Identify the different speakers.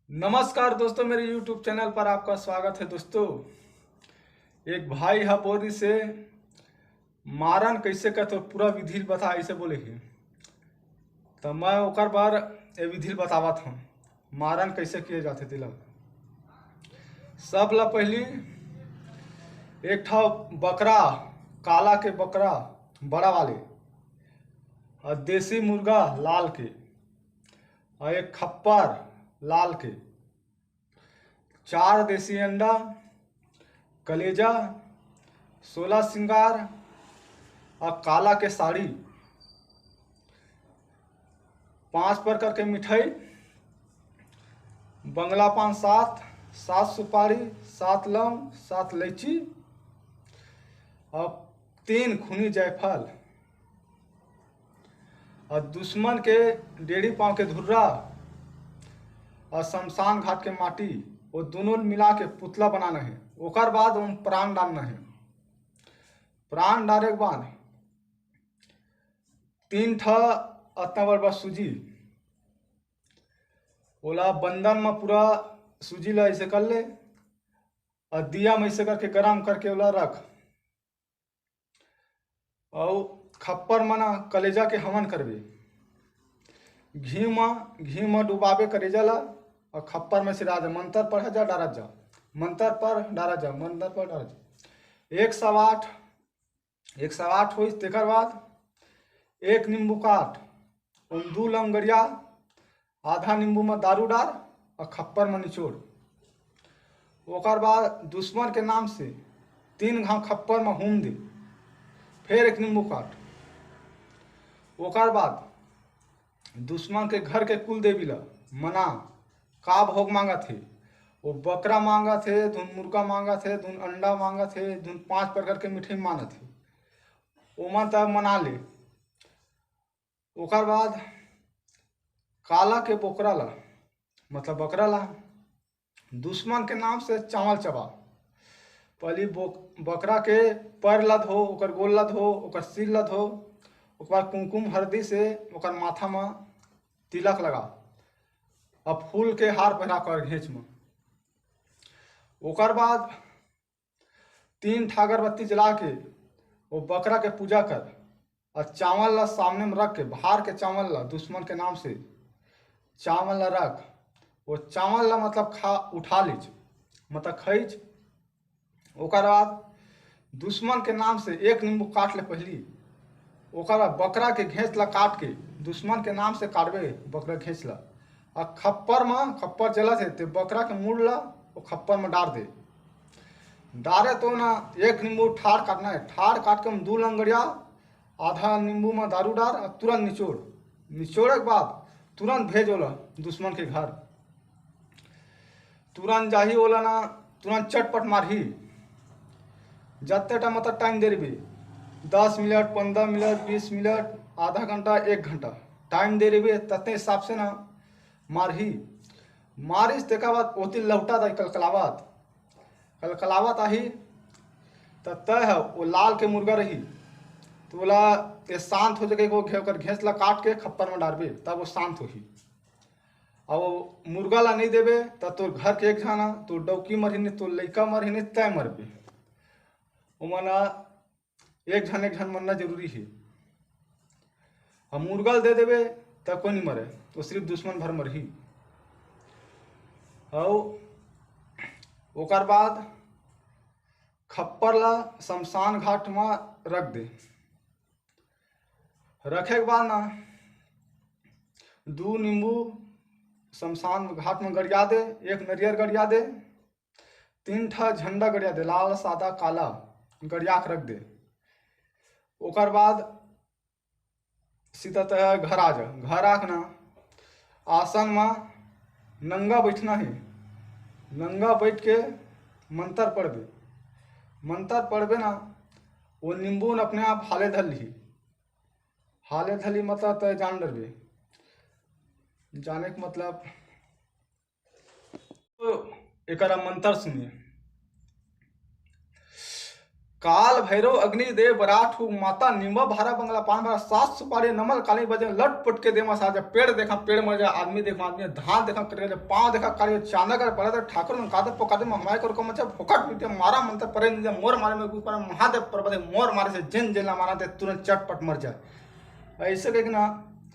Speaker 1: नमस्कार दोस्तों, मेरे YouTube चैनल पर आपका स्वागत है। दोस्तों, एक भाई है बोरी से मारन कैसे करते पूरा विधि बता ऐसे बोले ही तो मैं ओकर बार ये विधि बतावत हूँ। मारन कैसे किए जाते दिल सब ला पहली एक ठा बकरा, काला के बकरा बड़ा वाले, और देसी मुर्गा लाल के, और एक खप्पर लाल के, 4 देसी अंडा, कलेजा, 16 श्रृंगार और काला के साड़ी, 5 प्रकार के मिठाई, बंगला पान 7, 7 सुपारी, 7 लौंग, 7 इलायची और 3 खूनी जायफल, और दुश्मन के 1.5 पाँव के धुर्रा और शमशान घाट के माटी, वो दोनों मिला के पुतला बनाना है। ओकर बाद उन प्राण डालना है। प्राण डाले के बाद 3 ठा अतना बड़ा सूजी, ओला बंधन में पूरा सूजी ला ऐसे कर ले और दिया में ऐसे करके गरम करके ओला रख, और खप्पर मना कलेजा के हवन करबे। घी में डुबाबे कलेजा ला और खप्पर में सिरा जा, मंत्र पढ़ जा, डारा जा, मंत्र पर डारा जा, मंत्र पर डारा जा। 108 हो। तेकर बाद 1 नींबू काट, 2 लंगड़िया, आधा नींबू में दारू डाल और खप्पर में निचोड़। ओकर बाद दुश्मन के नाम से 3 घाव खप्पर में हूम दे। फिर 1 नींबू काट। ओकर बाद दुश्मन के घर के कुल देवी ला मना का भोग मांगा थे। वो बकरा मांगा थे, धुन मुर्गा मांगा थे, धुन अंडा मांगा थे, धुन 5 प्रकार के मिठाई मांगा थे। ओमा तब मना ले। ओकर बाद काला के बोकरा ला मतलब बकरा ला दुश्मन के नाम से चावल चबा। पहली बकरा के पैर ला धो, ओकर गोल ला धो, ओकर सिर ला धो। ओकर बाद कुमकुम हल्दी से ओकर माथा में तिलक लगा और फूल के हार पहना कर घेच में। ओकर बाद 3 ठा अगरबत्ती जला के वो बकरा के पूजा कर और चावल ला सामने में रख के, बाहर के चावल ला दुश्मन के नाम से चावल ला रख। वो चावल ला मतलब खा उठा लीज, मतलब खईज। ओकर बाद दुश्मन के नाम से 1 नींबू काट ले पहली। ओकर बाद बकरा के घेंच ला काट के दुश्मन के नाम से काटबे बकरा घेंच ला, और खप्पर जला थे तो बकरा के मुड़ ला वो खप्पर में डाल दे। डारे तो ना 1 नींबू ठाड़ काटना है। ठाड़ काट के 2 लंगड़िया, आधा नींबू में दारू डाल और तुरंत निचोड़। निचोड़े के बाद तुरंत भेज ओला दुश्मन के घर। तुरंत जाही ओला ना, तुरंत चटपट मारही। जत्ते टा मतलब टाइम दे रही 10 मिनट, 15 मिनट, 20 मिनट, आधा घंटा, 1 घंटा टाइम दे रही तत्ते हिसाब से ना मारही। मारिस तेका बाद ओती लौटा दा कलकलावत आही तो तय है वो लाल के मुर्गा रही तो बोला ये शांत हो जाएगा। घेकर घेंस ला काट के खप्पर में डालबे तब वो शांत होही। और वो मुर्गा ला नहीं देबे तब तोर घर के एक जाना तो डौकी मरही, तो लड़का मरही, तय मरबे। वो मना एक झन मरना जरूरी है। और मुर्गा दे देबे तब कोई नहीं मरे, तो सिर्फ दुश्मन भर मरही। और ओकर बाद खप्पर ला शमशान घाट में रख दे। रखे के बाद ना 2 नींबू शमशान घाट में गड़िया दे, 1 नरियर गड़िया दे, 3 ठा झंडा गड़िया दे, लाल, सादा, काला गड़िया के रख दे। ओकर बाद सीधा तय घर आ जा। घर आके ना आसन में नंगा बैठना है। नंगा बैठ के मंत्र पढ़बे। मंत्र पढ़बे ना वो नींबू न अपने आप हाले धल ली। हाले धली मतलब तय जान डरबे। जाने के मतलब तो एक मंत्र सुनिए। काल भैरव अग्निदेव बराठ हूँ माता निम्बा भारा बंगला पान भरा 7 सुपारी नमल काली बजे लटपट के देमा साजा पेड़ देखा पेड़ मर जा आदमी देखा आदमी धान देखा कर पाँव देखा काली चांदा कर पड़ा ठाकुर में कादे पोकादे में हमारे कर मचा फोकट पीते मारा मंत्र परे मोर मारे में ऊपर महादेव पर्वत मोर मारे से जिन जिला मारा ते तुरंत चटपट मर जाए ऐसे कहना